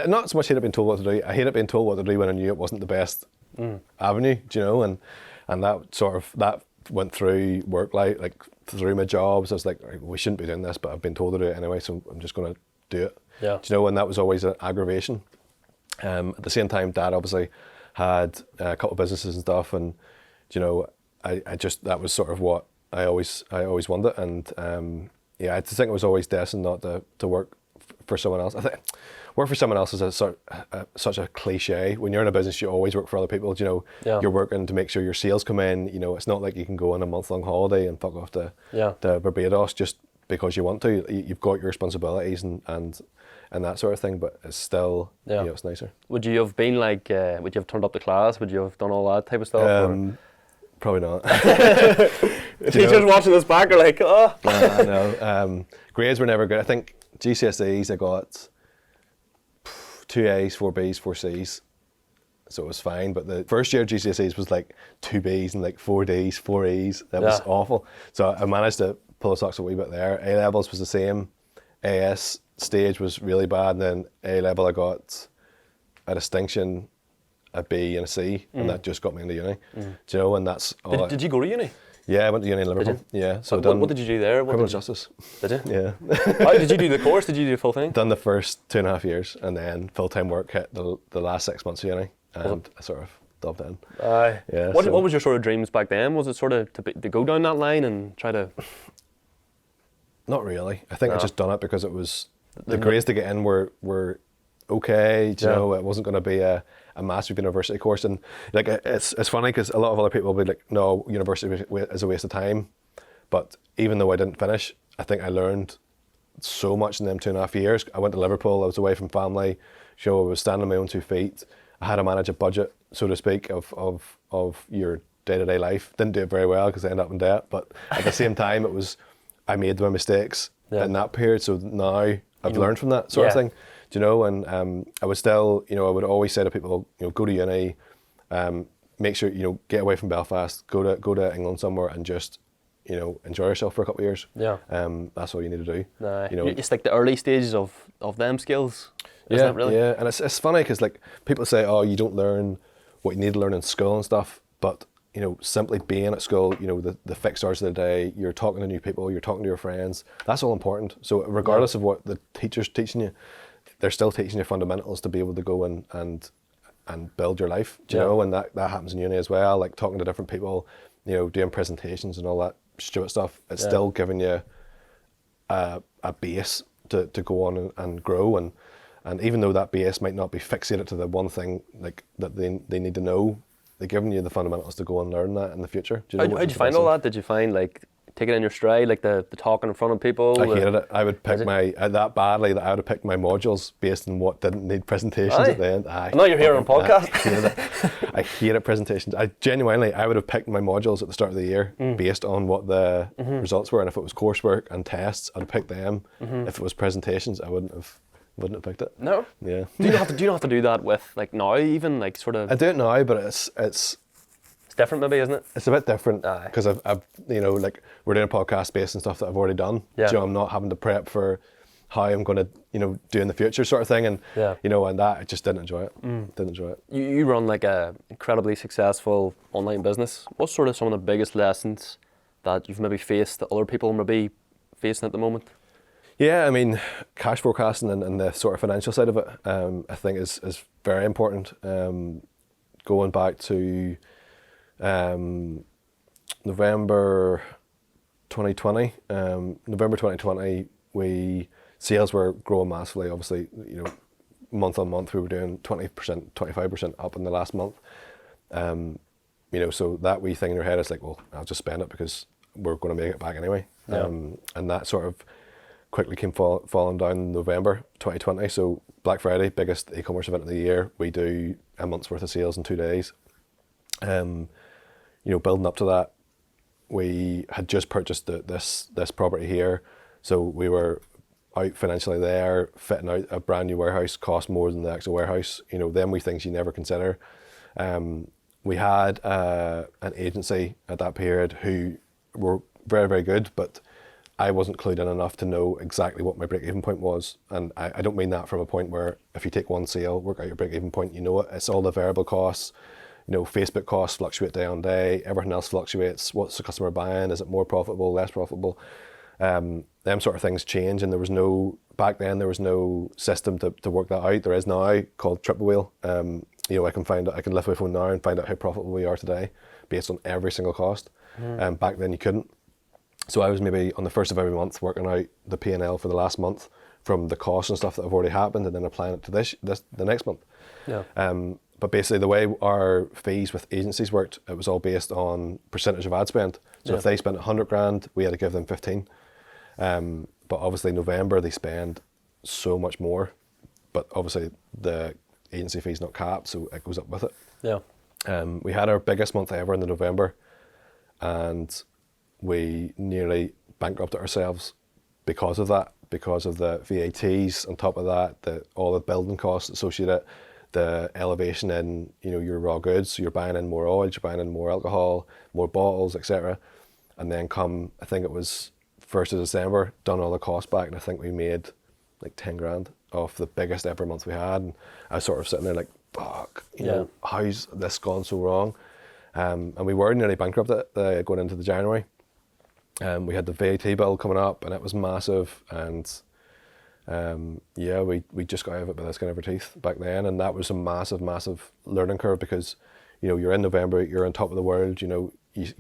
Not so much hated being told what to do. I hated being told what to do when I knew it wasn't the best avenue. And that went through work life, like through my jobs. I was like, we shouldn't be doing this, but I've been told to do it anyway, so I'm just going to do it. Yeah. And that was always an aggravation. At the same time, Dad obviously had a couple of businesses and stuff, and I just, that was sort of what I always wanted, and I just think it was always destined not to work for someone else. I think work for someone else is such a cliche. When you're in a business, you always work for other people. You're working to make sure your sales come in. It's not like you can go on a month-long holiday and fuck off to Barbados just because you want to. You've got your responsibilities and that sort of thing, but it's still, it's nicer. Would you have been like, would you have turned up the class? Would you have done all that type of stuff? Probably not. Teachers watching this back are like, oh. No. Grades were never good. I think GCSEs, I got 2 A's, 4 B's, 4 C's. So it was fine. But the first year of GCSEs was like 2 B's and like 4 D's, 4 E's. That was awful. So I managed to pull the socks a wee bit there. A levels was the same. AS stage was really bad. And then A level, I got a distinction, a B and a C, and that just got me into uni. And that's all. Did you go to uni? Yeah, I went to uni in Liverpool. Yeah. So what did you do there? Criminal justice. Did you? Yeah. Did you do the course? Did you do the full thing? Done the first 2.5 years, and then full-time work hit the last 6 months of uni, and I sort of dubbed in. Yeah. What was your sort of dreams back then? Was it sort of to go down that line and try to... Not really. I think I just done it because it was... The grades to get in were okay. It wasn't going to be a massive university course, and like it's funny because a lot of other people will be like, no, university is a waste of time, but even though I didn't finish, I think I learned so much in them 2.5 years. I went to Liverpool, I was away from family, I was standing on my own 2 feet. I had to manage a budget, so to speak, of your day-to-day life. Didn't do it very well because I ended up in debt, but at the same time I made my mistakes in that period, so now I've learned from that sort of thing. And I would still, I would always say to people, go to uni, make sure, get away from Belfast, go to England somewhere and just, enjoy yourself for a couple of years. Yeah. That's all you need to do. It's like the early stages of them skills. Isn't it really? Yeah, and it's funny because like people say, oh, you don't learn what you need to learn in school and stuff, but simply being at school, the fixed hours of the day, you're talking to new people, you're talking to your friends, that's all important. So regardless of what the teacher's teaching you, they're still teaching you fundamentals to be able to go and build your life, do you know, and that happens in uni as well, like talking to different people, doing presentations and all that stupid stuff. It's still giving you a base to go on and grow, and even though that base might not be fixated to the one thing like that they need to know, they're giving you the fundamentals to go and learn that in the future. How did you find all that? Did you find like taking it in your stride, like the talking in front of people? I hated it. I would pick that badly that I would have picked my modules based on what didn't need presentations at the end. I know you're here on podcast. I hated presentations. I would have picked my modules at the start of the year based on what the results were, and if it was coursework and tests, I'd have picked them. If it was presentations, I wouldn't have picked it. No. Yeah. Do you not have to do that with like now, even like sort of? I do it now, but it's different maybe, isn't it? It's a bit different because I've like we're doing a podcast based on stuff that I've already done. Yeah. So I'm not having to prep for how I'm going to do in the future sort of thing, and and that I just didn't enjoy it. Didn't enjoy it. You run like a incredibly successful online business. What's sort of some of the biggest lessons that you've maybe faced that other people may be facing at the moment? Yeah, I mean, cash forecasting and the sort of financial side of it, I think is very important. Going back to November 2020, sales were growing massively. Obviously, month on month we were doing 20%, 25% up in the last month. So that wee thing in your head is like, well, I'll just spend it because we're going to make it back anyway. Yeah. And that sort of quickly came falling down in November 2020. So Black Friday, biggest e-commerce event of the year. We do a month's worth of sales in 2 days. Building up to that, we had just purchased this property here, so we were out financially there. Fitting out a brand new warehouse cost more than the actual warehouse. Them wee things you never consider. We had an agency at that period who were very, very good, but I wasn't clued in enough to know exactly what my break-even point was. And I don't mean that from a point where if you take one sale, work out your break-even point, you know it. It's all the variable costs. Facebook costs fluctuate day on day. Everything else fluctuates. What's the customer buying? Is it more profitable, less profitable? Them sort of things change, and back then there was no system to work that out. There is now called Triple Wheel. I can lift my phone now and find out how profitable we are today based on every single cost. Back then you couldn't. So I was maybe on the first of every month working out the P&L for the last month from the costs and stuff that have already happened, and then applying it to the next month. Yeah. But basically the way our fees with agencies worked, it was all based on percentage of ad spend. So if they spent 100 grand, we had to give them 15. But obviously November they spend so much more, but obviously the agency fee's not capped, so it goes up with it. Yeah. We had our biggest month ever in the November, and we nearly bankrupted ourselves because of that, because of the VATs on top of that, all the building costs associated, the elevation in your raw goods. So you're buying in more oil, you're buying in more alcohol, more bottles, etc. And then come, I think it was 1st of December, done all the costs back, and I think we made like 10 grand off the biggest ever month we had. And I was sort of sitting there like, fuck, how's this gone so wrong? And we were nearly bankrupted going into the January. We had the VAT bill coming up, and it was massive, and we just got out of it by the skin of our teeth back then, and that was a massive learning curve because you're in November, you're on top of the world. You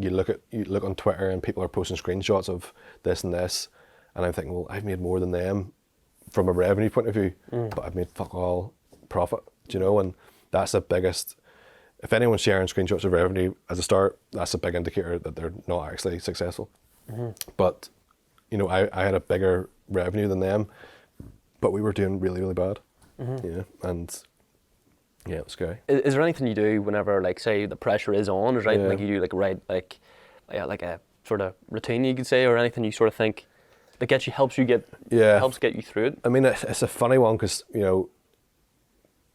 look on Twitter and people are posting screenshots of this and this, and I'm thinking, well, I've made more than them from a revenue point of view, but I've made fuck all profit, and that's the biggest. If anyone's sharing screenshots of revenue as a start, that's a big indicator that they're not actually successful. But I had a bigger revenue than them, but we were doing really, really bad. And it was scary. Is there anything you do whenever, like, say the pressure is on? Is there anything like you do, like a sort of routine you could say, or anything you sort of think that helps get you through it? I mean, it's a funny one because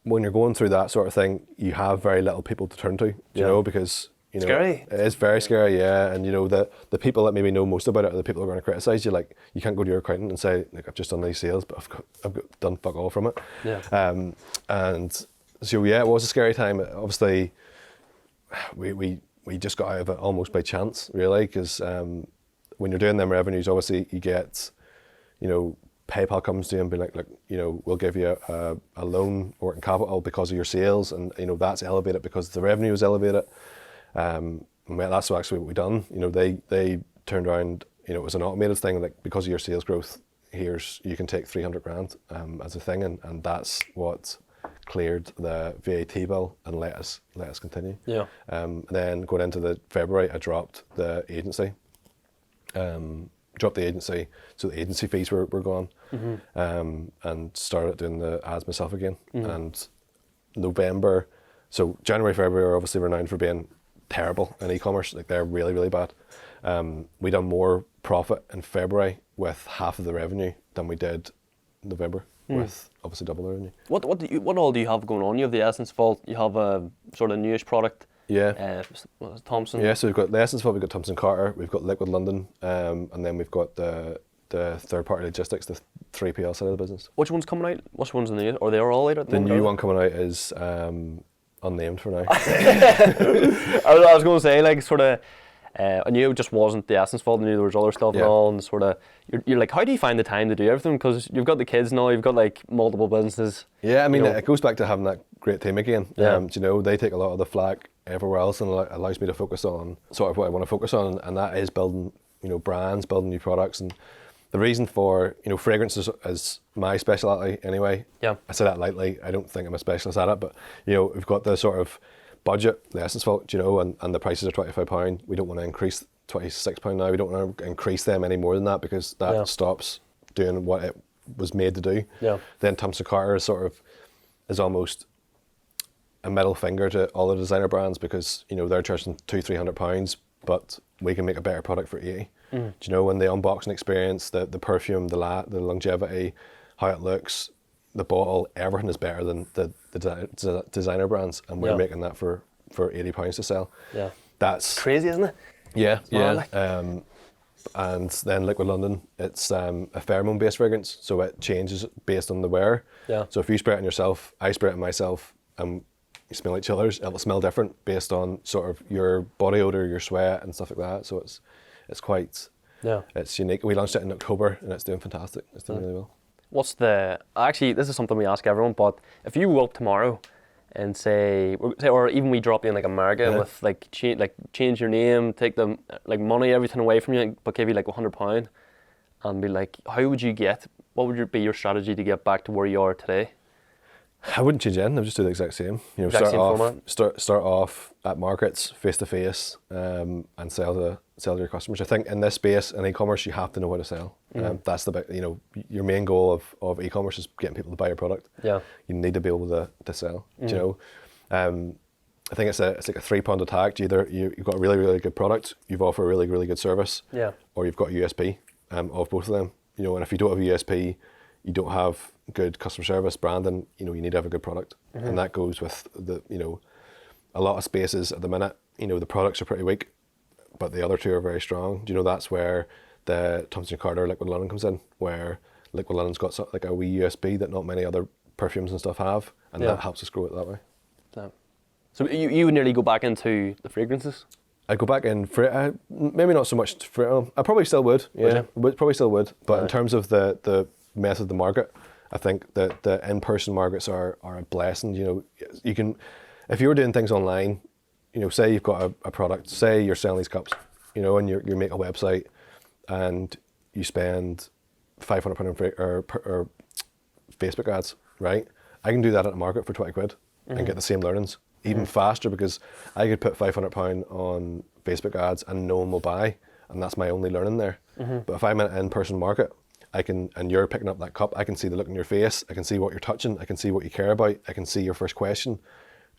when you're going through that sort of thing, you have very little people to turn to, you know, because You know, scary. It is very scary, yeah. And you know, the people that maybe know most about it are the people who are going to criticise you. Like, you can't go to your accountant and say, like, I've just done these sales, but I've done fuck all from it. Yeah. And so yeah, it was a scary time. Obviously, we just got out of it almost by chance, really, because when you're doing them revenues, obviously you get, you know, PayPal comes to you and be like, look, you know, we'll give you a loan working capital because of your sales, and you know that's elevated because the revenue is elevated. And that's actually what we done. You know, they turned around. You know, it was an automated thing. Like, because of your sales growth, you can take 300 grand as a thing, and that's what cleared the VAT bill and let us continue. Yeah. Then going into the February, I dropped the agency. So the agency fees were gone, and started doing the ads myself again. And November, so January, February are obviously renowned for being terrible in e-commerce. Like, they're really, really bad. We done more profit in February with half of the revenue than we did in November with obviously double the revenue. What all do you have going on? You have the Essence Vault. You have a sort of newish product. Yeah. Thompson. Yeah, so we've got the Essence Vault, we've got Thompson Carter, we've got Liquid London, and then we've got the third-party logistics, the 3PL side of the business. Which one's coming out? Which one's in the? Are they all out at the The moment? new one coming out is unnamed for now. I was going to say, like, sort of, I knew it just wasn't the Essence Vault. I knew there was other stuff and all, and sort of, you're like, how do you find the time to do everything? Because you've got the kids now, you've got like multiple businesses. Yeah, I mean, you know. it goes back to having that great team again. Yeah. You know, they take a lot of the flack everywhere else, and it allows me to focus on sort of what I want to focus on, and that is building, you know, brands, building new products. And the reason for, you know, fragrance is my speciality anyway. Yeah. I say that lightly. I don't think I'm a specialist at it, but you know, we've got the sort of budget, the Essence Vault, you know, and the prices are £25. We don't want to increase £26 now. We don't want to increase them any more than that, because that stops doing what it was made to do. Yeah. Then Thompson Carter is almost a middle finger to all the designer brands, because you know they're charging £200-300, but we can make a better product for 80. Do you know, when the unboxing experience, the perfume, the longevity, how it looks, the bottle, everything is better than the designer brands, and we're making that for £80 to sell. Yeah. That's crazy, isn't it? Yeah, yeah. And then Liquid London, it's a pheromone based fragrance, so it changes based on the wearer. Yeah. So if you spray it on yourself, I spray it on myself, and you smell each other's, it'll smell different based on sort of your body odor, your sweat, and stuff like that. So it's quite, it's unique. We launched it in October, and it's doing fantastic. It's doing really well. Actually, this is something we ask everyone, but if you woke up tomorrow and say, or even we drop you in like America with like change your name, take the like money, everything away from you, but give you like £100, and be like, how would you what would be your strategy to get back to where you are today? I wouldn't change anything. I'd just do the exact same. You know, start off at markets face to face, and sell to your customers. I think in this space in e-commerce, you have to know how to sell. That's the big, you know, your main goal of e-commerce is getting people to buy your product. Yeah, you need to be able to sell. Do you know, I think it's like a 3-pronged attack. Either you've got a really, really good product, you've offered a really, really good service, or you've got a USP of both of them. You know, and if you don't have a USP, you don't have good customer service, branding, you know, you need to have a good product. And that goes with you know, a lot of spaces at the minute, you know, the products are pretty weak, but the other two are very strong. Do you know, that's where the Thompson Carter Liquid London comes in, where Liquid London's got like a wee USP that not many other perfumes and stuff have, and that helps us grow it that way. So you would nearly go back into the fragrances? I'd go back in for maybe not so much for I probably still would, probably still would, but in terms of the method of the market, I think that the in-person markets are a blessing. You know, you can, if you were doing things online, you know, say you've got a product, say you're selling these cups, you know, and you make a website and you spend £500 or Facebook ads, right? I can do that at the market for 20 quid and get the same learnings, even faster, because I could put £500 on Facebook ads and no one will buy, and that's my only learning there. But if I'm in an in-person market, and you're picking up that cup, I can see the look in your face, I can see what you're touching, I can see what you care about, I can see your first question.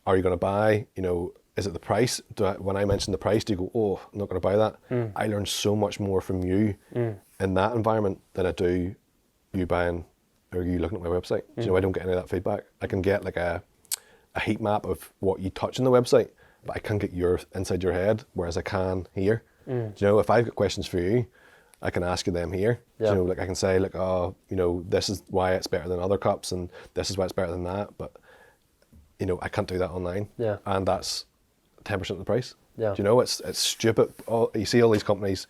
Are you going to buy? You know, is it the price? When I mention the price, do you go, oh, I'm not going to buy that? I learn so much more from you in that environment than I do you buying or you looking at my website. You know, I don't get any of that feedback. I can get like a heat map of what you touch on the website, but I can't get your inside your head, whereas I can here. Do you know, if I've got questions for you, I can ask you them here. Yeah. You know, like I can say like, oh, you know, this is why it's better than other cups, and this is why it's better than that. But you know, I can't do that online. Yeah. And that's 10% of the price. Yeah. Do you know, it's stupid. You see all these companies,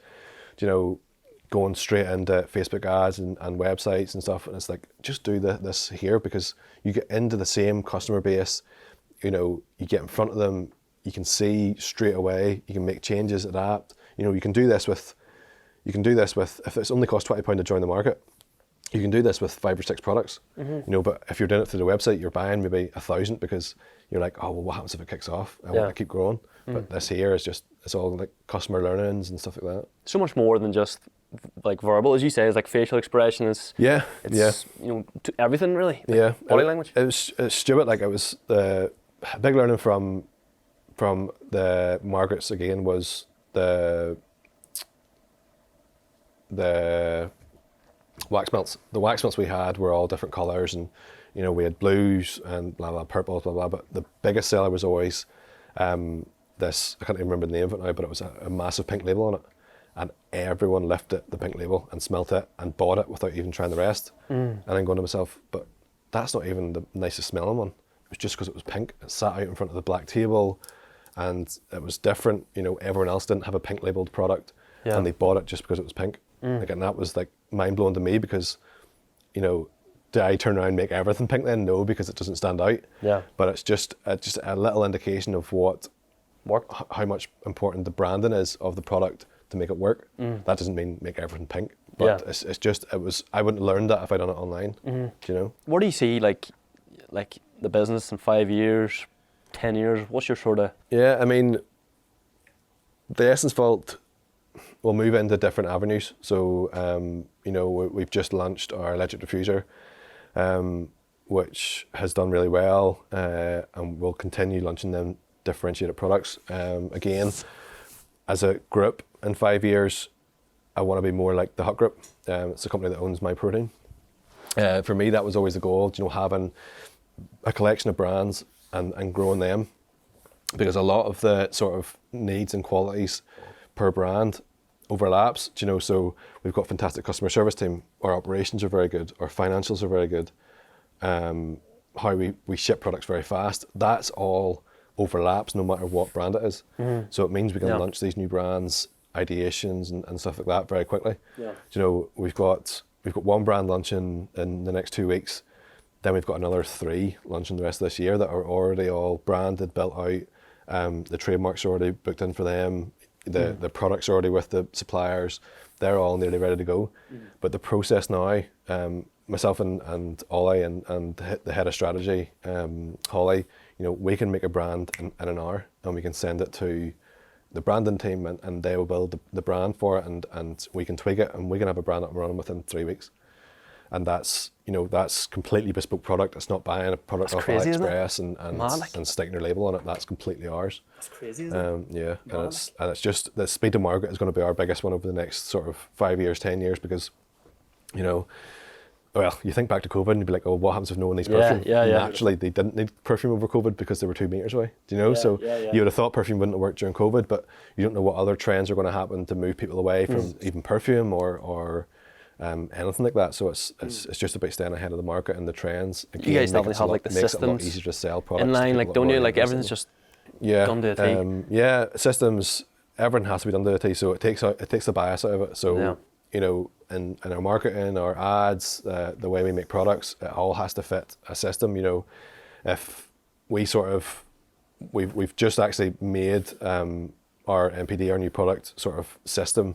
you know, going straight into Facebook ads and websites and stuff, and it's like, just do this here, because you get into the same customer base. You know, you get in front of them, you can see straight away, you can make changes, adapt. You know, you can do this with, if it's only cost £20 to join the market, you can do this with 5 or 6 products. You know, but if you're doing it through the website, you're buying maybe 1,000 because you're like, oh, well, what happens if it kicks off? I want to keep growing. But this here is just, it's all like customer learnings and stuff like that. So much more than just like verbal, as you say, is like facial expression, is it's you know, to everything really. Like body language. It was stupid. Like, it was the big learning from the Margaret's again was the wax melts. The wax melts we had were all different colours, and you know, we had blues and blah blah, purples, blah blah. But the biggest seller was always this. I can't even remember the name of it now, but it was a massive pink label on it, and everyone lifted the pink label and smelt it and bought it without even trying the rest. And I'm going to myself, but that's not even the nicest smelling one. It was just because it was pink. It sat out in front of the black table, and it was different. You know, everyone else didn't have a pink labeled product, and they bought it just because it was pink. Like, and that was like mind blowing to me, because, you know, do I turn around and make everything pink then? No, because it doesn't stand out. Yeah. But it's just a little indication of how much important the branding is of the product to make it work. That doesn't mean make everything pink, but I wouldn't have learned that if I'd done it online. Do you know? What do you see like the business in 5 years, 10 years? What's your sort of? Yeah, I mean, the Essence Vault will move into different avenues. So, you know, we've just launched our electric diffuser, which has done really well, and we'll continue launching them differentiated products. Again, as a group in 5 years, I want to be more like the Hut Group. It's a company that owns My Protein. For me, that was always the goal, you know, having a collection of brands and growing them, because a lot of the sort of needs and qualities per brand overlaps, you know. So we've got fantastic customer service team, our operations are very good, our financials are very good, how we ship products very fast, that's all overlaps no matter what brand it is. So it means we can launch these new brands, ideations and stuff like that very quickly. You know, we've got one brand launching in the next 2 weeks, then we've got another 3 launching the rest of this year that are already all branded, built out. The trademarks are already booked in for them. The products are already with the suppliers. They're all nearly ready to go. But the process now, myself and Ollie and the head of strategy, Holly, you know, we can make a brand in an hour, and we can send it to the branding team, and they will build the brand for it, and we can tweak it, and we can have a brand up and running within 3 weeks. And that's, you know, that's completely bespoke product. It's not buying a product off AliExpress and sticking your label on it. That's completely ours. That's crazy, isn't it? Yeah, and it's just the speed to market is going to be our biggest one over the next sort of 5 years, 10 years, because, you know, well, you think back to COVID and you'd be like, oh, what happens if no one needs perfume? Naturally, they didn't need perfume over COVID because they were 2 meters away. Do you know? You would have thought perfume wouldn't have worked during COVID, but you don't know what other trends are going to happen to move people away from even perfume or anything like that. So it's just about staying ahead of the market and the trends. Again, you guys definitely have like the systems it a lot easier to sell products in line, like, don't you? Like, everything's just done to a T. Systems. Everything has to be done to a T. So it takes the bias out of it. So you know, in our marketing, our ads, the way we make products, it all has to fit a system. You know, if we sort of we've just actually made our NPD, our new product sort of system,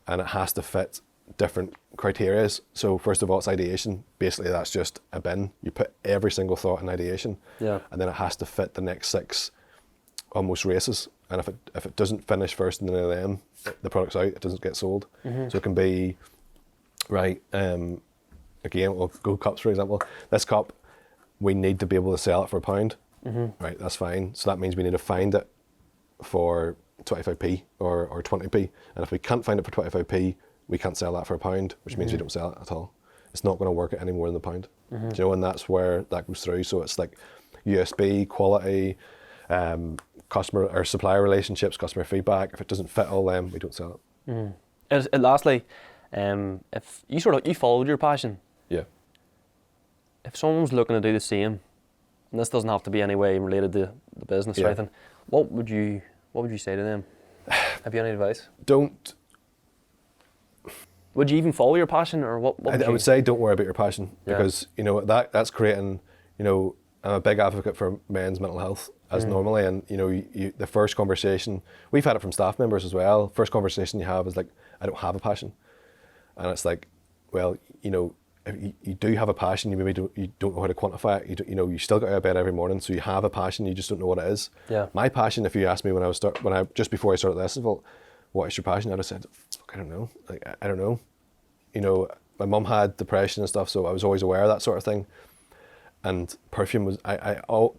and it has to fit different criterias. So first of all, it's ideation. Basically, that's just a bin. You put every single thought in ideation, and then it has to fit the next 6 almost races. And if it doesn't finish first in any of them, the product's out. It doesn't get sold. So it can be right. Again, we'll go cups for example. This cup, we need to be able to sell it for £1. Right, that's fine. So that means we need to find it for 25p or 20p. And if we can't find it for 25p, we can't sell that for £1, which means we don't sell it at all. It's not going to work at any more than £1. Do you know? And that's where that goes through. So it's like USB, quality, customer or supplier relationships, customer feedback. If it doesn't fit all them, we don't sell it. And lastly, if you followed your passion, Yeah. if someone's looking to do the same, and this doesn't have to be any way related to the business or anything, what would you say to them? Have you any advice? Don't. Would you even follow your passion, or what I would say don't worry about your passion, because that's creating. I'm a big advocate for men's mental health as normally, and the first conversation we've had it from staff members as well. First conversation you have is like, I don't have a passion, and it's like, well, if you do have a passion, you don't know how to quantify it. You still get out of bed every morning, so you have a passion, you just don't know what it is. Yeah. My passion, if you asked me just before I started the festival, what is your passion? I'd have said, fuck, I don't know. Like, I don't know. My mum had depression and stuff, so I was always aware of that sort of thing. And perfume was,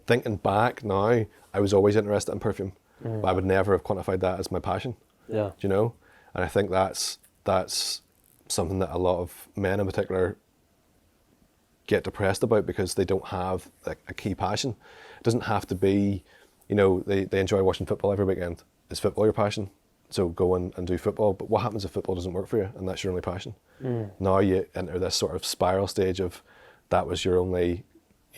thinking back now, I was always interested in perfume, but I would never have quantified that as my passion. Yeah. Do you know? And I think that's something that a lot of men in particular get depressed about, because they don't have like a key passion. It doesn't have to be, they enjoy watching football every weekend. Is football your passion? So go and do football. But what happens if football doesn't work for you and that's your only passion? Now you enter this sort of spiral stage of that was your only,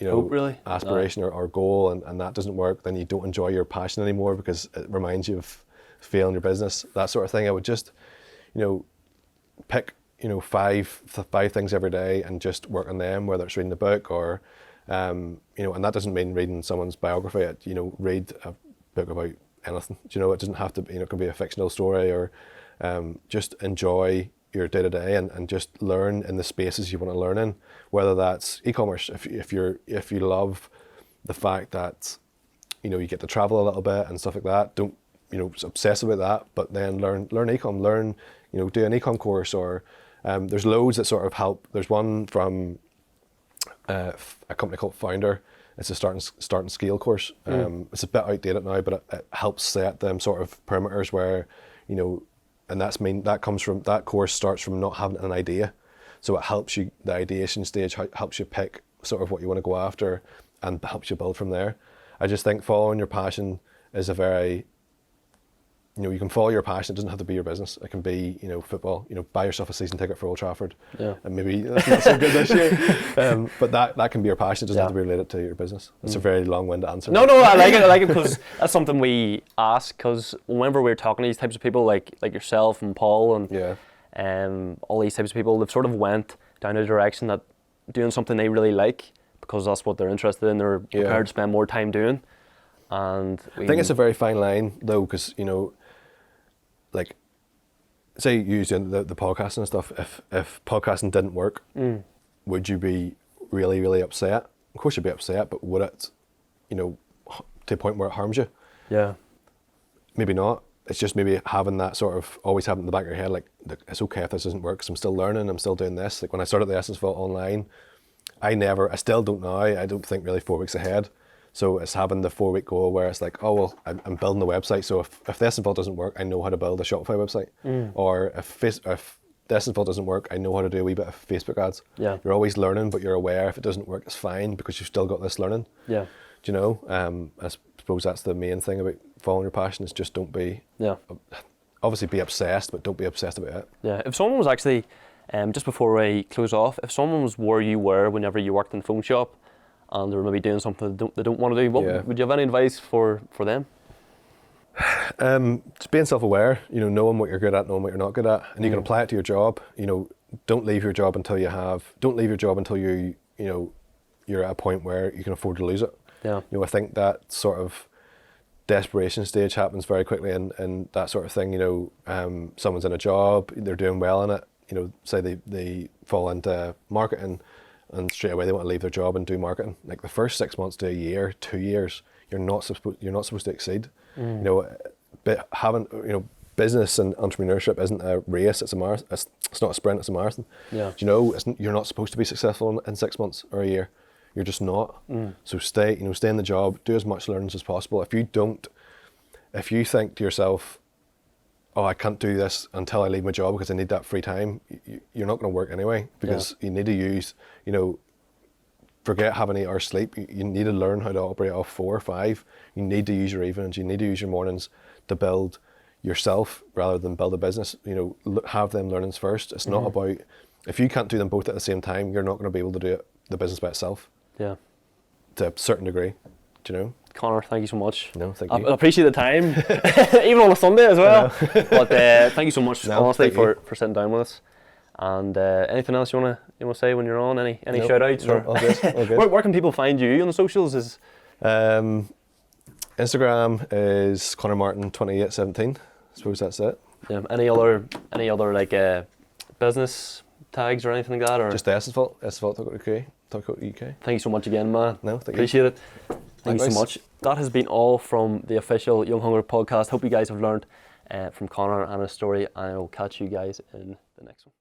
Hope, really? aspiration or goal, and that doesn't work. Then you don't enjoy your passion anymore because it reminds you of failing your business, that sort of thing. I would just, pick, five things every day and just work on them, whether it's reading a book or, and that doesn't mean reading someone's biography. Read a book about anything. It doesn't have to be, it can be a fictional story, or just enjoy your day to day and just learn in the spaces you want to learn in, whether that's e-commerce. If you love the fact that, you get to travel a little bit and stuff like that, don't, obsess about that, but then learn e-com, do an e-com course, or there's loads that sort of help. There's one from a company called Founder. It's a start and scale course. It's a bit outdated now, but it helps set them sort of perimeters where, and that course starts from not having an idea. So it helps you, the ideation stage helps you pick sort of what you want to go after and helps you build from there. I just think following your passion is a very, you can follow your passion. It doesn't have to be your business. It can be, football. Buy yourself a season ticket for Old Trafford. Yeah. And maybe that's not so good this year. But that can be your passion. It doesn't have to be related to your business. It's a very long-winded answer. No, I like it because that's something we ask. Because whenever we're talking to these types of people, like yourself and Paul and all these types of people, they've sort of went down a direction that doing something they really like, because that's what they're interested in. They're prepared to spend more time doing. And I think it's a very fine line though, because like, say you use the podcasting and stuff. If podcasting didn't work, would you be really, really upset? Of course you'd be upset, but would it, to a point where it harms you? Yeah. Maybe not. It's just maybe having that sort of, always having in the back of your head, like, it's okay if this doesn't work, because I'm still learning, I'm still doing this. Like when I started the Essence Vault online, I still don't now, I don't think really 4 weeks ahead. So it's having the 4-week goal where it's like, oh, well, I'm building the website. So if the Essence Vault doesn't work, I know how to build a Shopify website. Or if the Essence Vault doesn't work, I know how to do a wee bit of Facebook ads. Yeah. You're always learning, but you're aware if it doesn't work, it's fine, because you've still got this learning. Yeah. Do you know? I suppose that's the main thing about following your passion, is just don't be, obviously be obsessed, but don't be obsessed about it. Yeah. If someone was actually, just before I close off, if someone was where you were whenever you worked in the phone shop, and they're maybe doing something they don't want to do, would you have any advice for them? Just being self-aware, knowing what you're good at, knowing what you're not good at, and you can apply it to your job. Don't leave your job until you're at a point where you can afford to lose it. Yeah. I think that sort of desperation stage happens very quickly, and that sort of thing. Someone's in a job, they're doing well in it. Say they fall into marketing, and straight away they want to leave their job and do marketing. Like the first 6 months to a year, 2 years, you're not supposed to exceed. But business and entrepreneurship isn't a race; it's a marathon. It's not a sprint; it's a marathon. Yeah. You're not supposed to be successful in 6 months or a year. You're just not. So stay in the job, do as much learning as possible. If you think to yourself, oh, I can't do this until I leave my job because I need that free time, you're not going to work anyway, because you need to use, forget having 8 hours sleep. You need to learn how to operate off 4 or 5. You need to use your evenings. You need to use your mornings to build yourself rather than build a business. You know, have them learnings first. It's not about, if you can't do them both at the same time, you're not going to be able to do the business by itself. Yeah. To a certain degree, do you know? Connor, thank you so much. No, thank you. I appreciate the time, even on a Sunday as well. But thank you so much, honestly, for sitting down with us. And anything else you wanna say when you're on? Any shout outs? No, all good, all good. Where can people find you on the socials? Is Instagram is Connor Martin 2817. I suppose that's it. Yeah. Any other like business tags or anything like that? Or just sfault.co.uk. Thank you so much again, man. No, thank you. Appreciate it. Thank you so much. That has been all from the official Young Hungry podcast. Hope you guys have learned from Connor and his story, and I will catch you guys in the next one.